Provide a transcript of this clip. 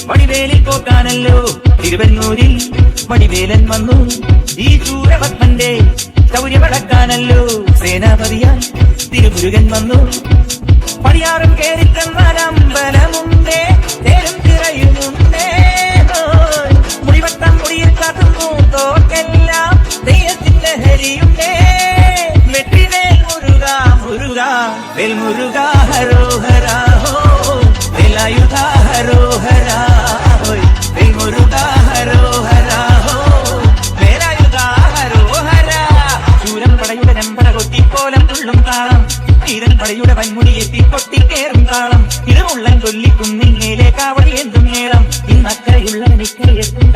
വടിവേലിൽ പോക്കാനല്ലോ തിരുവന്നൂരിൽ വടിവേലൻ വന്നു. ഈ ശൂരപത്മന്റെ ശൗര്യമടക്കാനല്ലോ സേനാപതിയാൽ തിരുമുരുകൻ വന്നു. പടിയാറും കേറിത്തന്നാൽ അമ്പലമുണ്ടേ, തേരും തിറയുമുണ്ടേ. മുടിവട്ടം മുടിയിൽ കാത്തുന്നു തോക്കെല്ലാം ദൈവത്തിന്റെ ഹരിയുണ്ടേ. വെട്ടിവേൽ മുരുക മുരുക വേൽ മുരുക ഹരോഹര ഹോ, വേലായുധ ഹരോഹര ഹോയ്, വേൽ മുരുക ഹരോഹര ഹോ, വേലായുധ ഹരോഹര. ശൂരൻ പടയുടെ രമ്പട കൊട്ടിക്കോലം തുള്ളും താളം, ധീരൻ പടയുടെ വൻമുടി എത്തി കൊട്ടിക്കേറും താളം. ഇത് ഉള്ളൻ കൊല്ലിക്കും നിന്നേലെ കാവടി എന്തും നേളം. ഇന്നക്കരയുള്ളവനിക്കരയെത്തും